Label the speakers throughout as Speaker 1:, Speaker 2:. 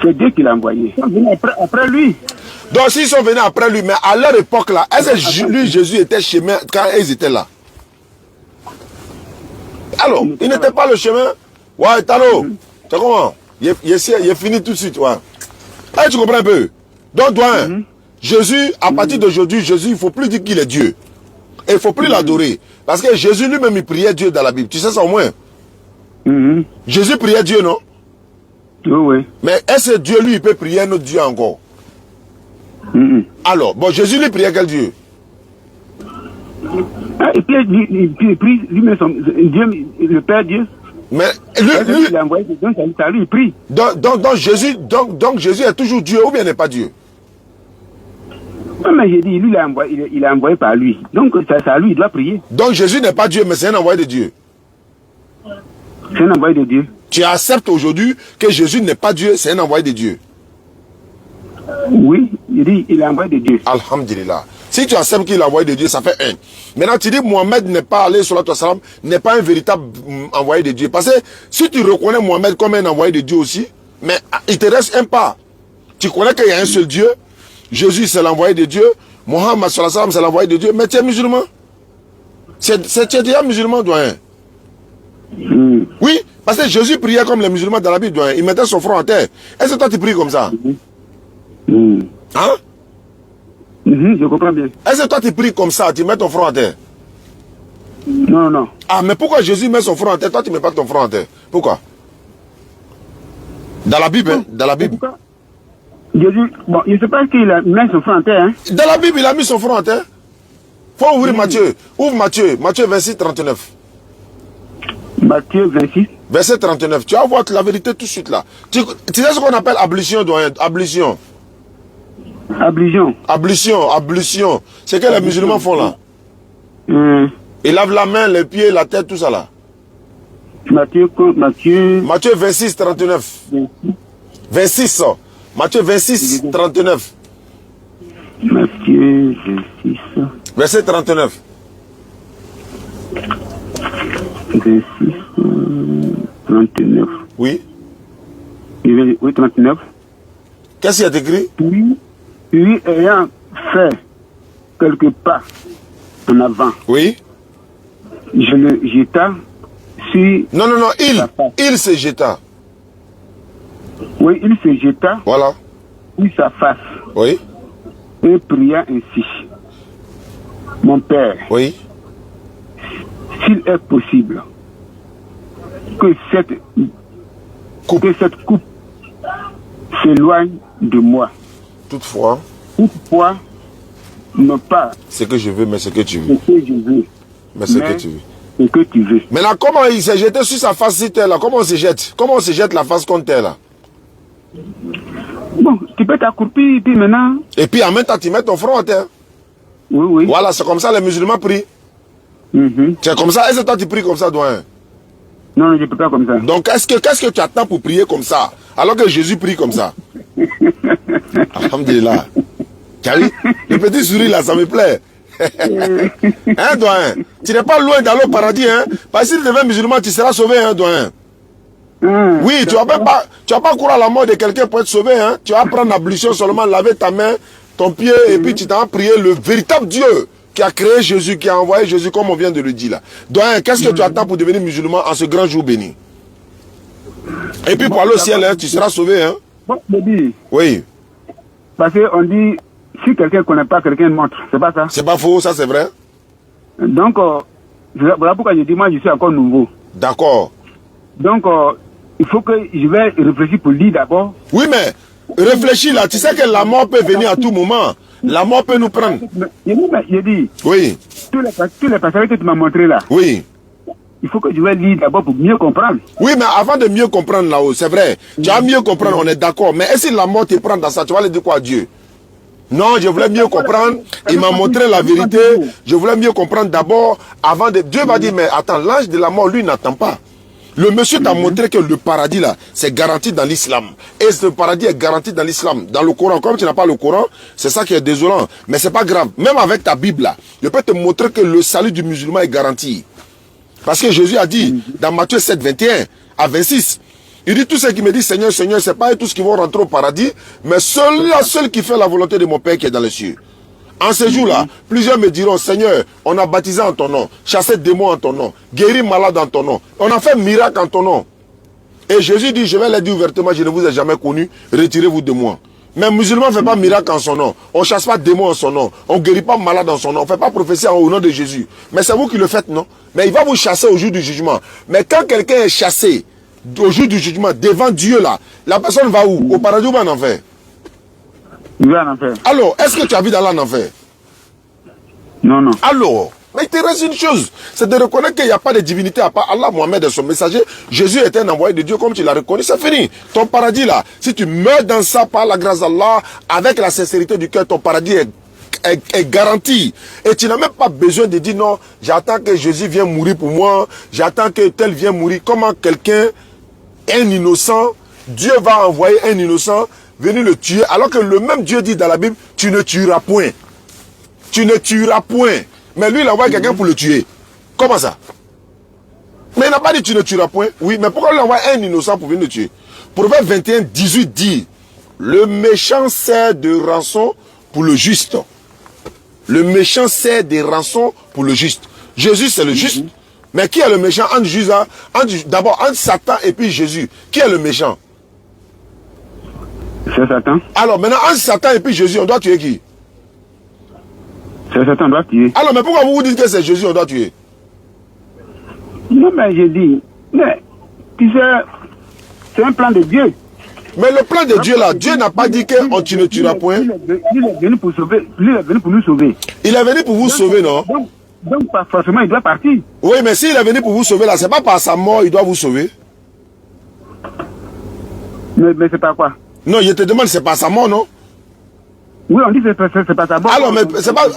Speaker 1: C'est Dieu qui l'a envoyé. Ils sont venus après lui.
Speaker 2: Donc s'ils sont venus après lui, mais à leur époque là, est-ce que lui, Jésus était chemin quand ils étaient là? Alors, il n'était pas le chemin. Ouais, Talo, tu sais comment? Il est fini tout de suite, ouais. Tu comprends un peu? Donc, doyen, Jésus, à partir d'aujourd'hui, Jésus, il ne faut plus dire qu'il est Dieu. Et il ne faut plus l'adorer. Parce que Jésus lui-même, il priait Dieu dans la Bible. Tu sais ça au moins? Jésus priait Dieu, non?
Speaker 1: Oui.
Speaker 2: Mais est-ce que Dieu, lui, il peut prier un autre Dieu encore? Alors, bon, Jésus lui priait quel Dieu?
Speaker 1: Il prie lui-même Dieu, le Père Dieu.
Speaker 2: Mais lui
Speaker 1: il a envoyé, donc ça lui, il prie.
Speaker 2: Donc Jésus est toujours Dieu ou bien n'est pas Dieu?
Speaker 1: Non, mais j'ai dit, lui, il a envoyé par lui. Donc, ça lui, il doit prier.
Speaker 2: Donc, Jésus n'est pas Dieu, mais c'est un envoyé de Dieu.
Speaker 1: C'est un envoyé de Dieu.
Speaker 2: Tu acceptes aujourd'hui que Jésus n'est pas Dieu, c'est un envoyé de Dieu.
Speaker 1: Oui, il dit, il est envoyé de Dieu.
Speaker 2: Alhamdulillah. Si tu acceptes qu'il est envoyé de Dieu, ça fait un. Maintenant, tu dis Mohamed n'est pas allé sur la salam, n'est pas un véritable envoyé de Dieu. Parce que si tu reconnais Mohamed comme un envoyé de Dieu aussi, mais il te reste un pas. Tu connais qu'il y a un seul Dieu. Jésus, c'est l'envoyé de Dieu. Mohamed, c'est l'envoyé de Dieu. Mais tu es musulman. Tu es déjà musulman, doyen. Oui, parce que Jésus priait comme les musulmans dans la Bible, doyen. Il mettait son front à terre. Est-ce que toi, tu pries comme ça? Hein?
Speaker 1: Je comprends bien.
Speaker 2: Est-ce que toi, tu pries comme ça? Tu mets ton front à terre?
Speaker 1: Non.
Speaker 2: Ah, mais pourquoi Jésus met son front à terre? Toi, tu ne mets pas ton front à terre. Pourquoi? Dans la Bible, hein? Dans la Bible.
Speaker 1: Pourquoi? Jésus, bon, il ne sait pas qu'il a mis son front à terre. Hein?
Speaker 2: Dans la Bible, il a mis son front à terre. Faut ouvrir Matthieu. Ouvre Matthieu. Matthieu 26, 39.
Speaker 1: Matthieu 26.
Speaker 2: Verset 39. Tu vas voir la vérité tout de suite là. Tu sais ce qu'on appelle ablution, doyen? Ablution. Ablution. C'est que les musulmans font là. Ils lavent la main, les pieds, la tête, tout ça là.
Speaker 1: Matthieu
Speaker 2: 26, 39. 26. Matthieu 26, 39.
Speaker 1: Matthieu 26.
Speaker 2: Verset 39.
Speaker 1: 26, 39.
Speaker 2: Oui.
Speaker 1: Oui, 39.
Speaker 2: Qu'est-ce qu'il y a écrit?
Speaker 1: Puis ayant fait quelques pas en avant.
Speaker 2: Oui.
Speaker 1: Je le jeta sur...
Speaker 2: Non, il se jeta.
Speaker 1: Oui, il se jeta.
Speaker 2: Voilà.
Speaker 1: Sur sa face.
Speaker 2: Oui.
Speaker 1: Et pria ainsi. Mon Père.
Speaker 2: Oui.
Speaker 1: S'il est possible que cette coupe s'éloigne de moi.
Speaker 2: Toutefois,
Speaker 1: non pas
Speaker 2: ce que je veux, mais ce que tu veux.
Speaker 1: Ce que je veux.
Speaker 2: Mais ce que tu veux.
Speaker 1: Ce que tu veux.
Speaker 2: Maintenant, comment il s'est jeté sur sa face sur terre là? Comment on se jette? Comment on se jette la face contre terre là?
Speaker 1: Bon, tu peux t'accroupir, puis maintenant...
Speaker 2: Et puis en même temps, tu mets ton front à terre.
Speaker 1: Oui.
Speaker 2: Voilà, c'est comme ça les musulmans prient. C'est comme ça. Est-ce que toi tu pries comme ça, doyen?
Speaker 1: Non, je ne peux pas comme ça.
Speaker 2: Donc, qu'est-ce que tu attends pour prier comme ça? Alors que Jésus prie comme ça. Alhamdulillah. Tu as vu? Le petit sourire là, ça me plaît. Hein, doyen? Tu n'es pas loin d'aller au paradis, hein? Parce que si tu deviens musulman, tu seras sauvé, hein, doyen? Oui, tu vas pas courir à la mort de quelqu'un pour être sauvé, hein? Tu vas prendre l'ablution seulement, laver ta main, ton pied, et puis tu t'en vas prier le véritable Dieu qui a créé Jésus, qui a envoyé Jésus, comme on vient de le dire là. Doyen, qu'est-ce que tu attends pour devenir musulman en ce grand jour béni? Et puis pour aller au ciel, hein, tu seras sauvé, hein?
Speaker 1: Bon, baby.
Speaker 2: Oui.
Speaker 1: Parce qu'on dit, si quelqu'un ne connaît pas, quelqu'un montre. C'est pas ça?
Speaker 2: C'est pas faux, ça c'est vrai.
Speaker 1: Donc, voilà pourquoi je dis, moi je suis encore nouveau.
Speaker 2: D'accord.
Speaker 1: Donc, il faut que je vais réfléchir pour lui d'abord.
Speaker 2: Oui, mais réfléchis là, tu sais que la mort peut venir à tout moment. La mort peut nous prendre.
Speaker 1: Je dis,
Speaker 2: oui.
Speaker 1: Tous les passages que tu m'as montrés là.
Speaker 2: Oui.
Speaker 1: Il faut que je vais lire d'abord pour mieux comprendre.
Speaker 2: Oui, mais avant de mieux comprendre là-haut, c'est vrai. Tu vas mieux comprendre, on est d'accord. Mais est-ce que la mort te prend dans ça? Tu vas le dire quoi à Dieu? Non, je voulais mieux comprendre. Il m'a montré la vérité. Je voulais mieux comprendre d'abord. Avant de... Dieu va dire, mais attends, l'ange de la mort, lui, n'attend pas. Le monsieur t'a montré que le paradis là, c'est garanti dans l'islam. Et ce paradis est garanti dans l'islam. Dans le Coran, comme tu n'as pas le Coran, c'est ça qui est désolant. Mais c'est pas grave. Même avec ta Bible là, je peux te montrer que le salut du musulman est garanti. Parce que Jésus a dit, dans Matthieu 7, 21 à 26, Il dit, tous ceux qui me disent Seigneur, Seigneur, c'est pas eux tous qui vont rentrer au paradis, mais seul qui fait la volonté de mon Père qui est dans les cieux. En ce jour-là, plusieurs me diront, Seigneur, on a baptisé en ton nom, chassé démons en ton nom, guéri malade en ton nom, on a fait miracle en ton nom. Et Jésus dit, je vais le dire ouvertement, je ne vous ai jamais connu, retirez-vous de moi. Mais un musulman ne fait pas miracle en son nom, on ne chasse pas démons en son nom, on ne guérit pas malade en son nom, on ne fait pas prophétie au nom de Jésus. Mais c'est vous qui le faites, non? Mais il va vous chasser au jour du jugement. Mais quand quelqu'un est chassé au jour du jugement, devant Dieu là, la personne va où? Au paradis ou en enfer?
Speaker 1: Il va en enfer.
Speaker 2: Alors, est-ce que tu as envie d'aller en enfer?
Speaker 1: Non, non.
Speaker 2: Alors, mais il te reste une chose, c'est de reconnaître qu'il n'y a pas de divinité à part Allah, Mohamed et son messager. Jésus est un envoyé de Dieu, comme tu l'as reconnu, c'est fini. Ton paradis là, si tu meurs dans ça par la grâce d'Allah, avec la sincérité du cœur, ton paradis est garanti. Et tu n'as même pas besoin de dire non, j'attends que Jésus vienne mourir pour moi, j'attends que tel vienne mourir. Comment quelqu'un, un innocent, Dieu va envoyer un innocent venir le tuer, alors que le même Dieu dit dans la Bible, tu ne tueras point. Tu ne tueras point. Mais lui, il envoie quelqu'un pour le tuer. Comment ça? Mais il n'a pas dit tu ne tueras point. Oui, mais pourquoi il envoie un innocent pour venir le tuer? Proverbe 21, 18 dit, le méchant sert de rançon pour le juste. Le méchant sert des rançons pour le juste. Jésus, c'est le juste. Mais qui est le méchant? D'abord, entre Satan et puis Jésus. Qui est le méchant?
Speaker 1: C'est Satan.
Speaker 2: Alors, maintenant, entre Satan et puis Jésus, on doit tuer qui?
Speaker 1: C'est Satan, on doit tuer.
Speaker 2: Alors, mais pourquoi vous vous dites que c'est Jésus, on doit tuer?
Speaker 1: Non, mais je dis, mais, tu sais, c'est un plan de Dieu.
Speaker 2: Mais le plan de Dieu là, Dieu n'a pas dit qu'on tu ne tueras point.
Speaker 1: Il est venu pour sauver, il est venu pour nous sauver.
Speaker 2: Il est venu pour vous sauver, non?
Speaker 1: Donc, forcément, il doit partir.
Speaker 2: Oui, mais s'il est venu pour vous sauver là, c'est pas par sa mort, il doit vous sauver.
Speaker 1: Mais c'est pas quoi?
Speaker 2: Non, je te demande, c'est par sa mort, non?
Speaker 1: Oui, on dit que c'est pas sa mort.
Speaker 2: Alors, mais c'est pas.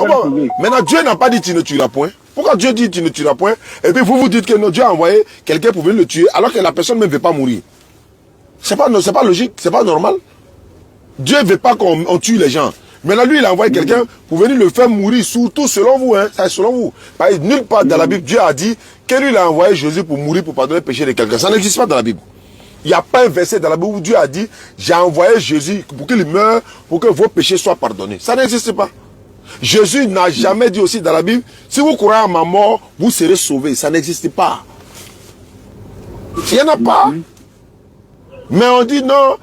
Speaker 2: Maintenant, Dieu n'a pas dit tu ne tueras point. Pourquoi Dieu dit tu ne tueras point? Et puis vous dites que non, Dieu a envoyé quelqu'un pour venir le tuer, alors que la personne même ne veut pas mourir. C'est pas logique, c'est pas normal. Dieu ne veut pas qu'on tue les gens. Maintenant, lui, il a envoyé quelqu'un pour venir le faire mourir, surtout selon vous, hein. C'est selon vous. Parce que nulle part dans la Bible, Dieu a dit que lui, il a envoyé Jésus pour mourir, pour pardonner le péché de quelqu'un. Ça n'existe pas dans la Bible. Il n'y a pas un verset dans la Bible où Dieu a dit, j'ai envoyé Jésus pour qu'il meure, pour que vos péchés soient pardonnés. Ça n'existe pas. Jésus n'a jamais dit aussi dans la Bible, si vous croyez à ma mort, vous serez sauvés. Ça n'existe pas. Il n'y en a pas. Mais on dit non,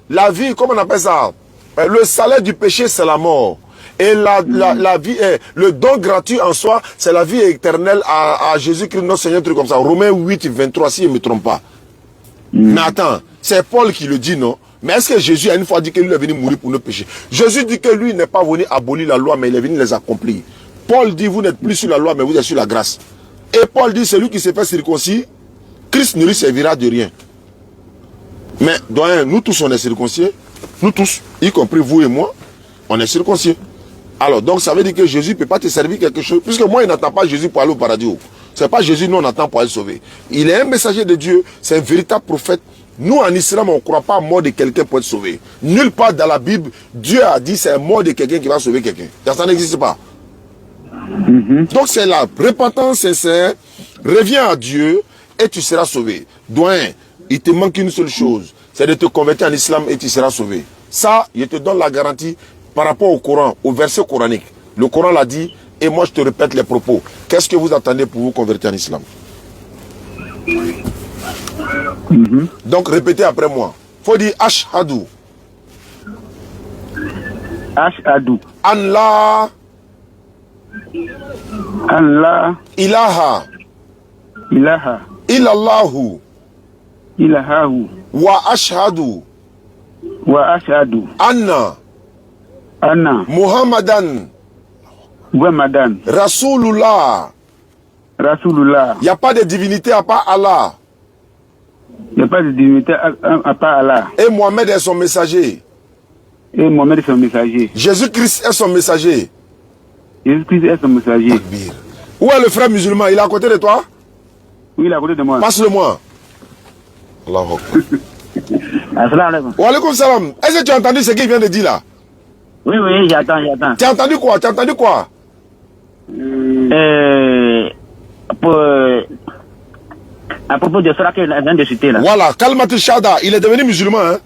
Speaker 2: la vie, comment on appelle ça? Le salaire du péché, c'est la mort. Et la vie, le don gratuit en soi, c'est la vie éternelle à Jésus-Christ, notre Seigneur, truc comme ça. Romains 8, 23, si je ne me trompe pas. Mais attends, c'est Paul qui le dit, non? Mais est-ce que Jésus a une fois dit que lui est venu mourir pour nos péchés? Jésus dit que lui n'est pas venu abolir la loi, mais il est venu les accomplir. Paul dit, vous n'êtes plus sur la loi, mais vous êtes sur la grâce. Et Paul dit, celui qui s'est fait circoncis, Christ ne lui servira de rien. Mais, doyen, nous tous, on est circoncis. Nous tous, y compris vous et moi, on est circoncis. Alors, donc, ça veut dire que Jésus ne peut pas te servir quelque chose. Puisque moi, il n'attend pas Jésus pour aller au paradis. Ce n'est pas Jésus, nous, on attend pour être sauvé. Il est un messager de Dieu, c'est un véritable prophète. Nous, en islam, on ne croit pas à la mort de quelqu'un pour être sauvé. Nulle part dans la Bible, Dieu a dit c'est la mort de quelqu'un qui va sauver quelqu'un. Ça n'existe pas. Donc, c'est la repentance sincère. Reviens à Dieu et tu seras sauvé. Doyen, il te manque une seule chose, c'est de te convertir en islam et tu seras sauvé. Ça, je te donne la garantie par rapport au Coran, au verset coranique. Le Coran l'a dit et moi je te répète les propos. Qu'est-ce que vous attendez pour vous convertir en islam? Donc répétez après moi. Faut dire Ashhadu.
Speaker 1: Ashhadu.
Speaker 2: Allah.
Speaker 1: Allah.
Speaker 2: Ilaha.
Speaker 1: Ilaha.
Speaker 2: Illallahu.
Speaker 1: Ilahahu.
Speaker 2: Wa ashhadu.
Speaker 1: Wa ashhadu.
Speaker 2: Anna.
Speaker 1: Anna.
Speaker 2: Muhammadan.
Speaker 1: Muhammadan.
Speaker 2: Rasulullah.
Speaker 1: Rasulullah.
Speaker 2: Il n'y a pas de divinité à part Allah.
Speaker 1: Il n'y a pas de divinité à part Allah.
Speaker 2: Et Mohamed est son messager.
Speaker 1: Et Mohamed est son messager.
Speaker 2: Jésus-Christ est son messager.
Speaker 1: Jésus-Christ est son messager.
Speaker 2: Où est le frère musulman? Il est à côté de toi?
Speaker 1: Oui, il est à côté de moi.
Speaker 2: Passe-le-moi. Allahu Akbar.
Speaker 1: Assalamu alaikum.
Speaker 2: Wa alaikum salam. Est-ce que tu as entendu ce qu'il vient de dire là?
Speaker 1: Oui, j'attends.
Speaker 2: Tu as entendu quoi?
Speaker 3: À propos de cela qu'elle vient de citer là.
Speaker 2: Voilà, Kalmatou Chada, il est devenu musulman. Hein.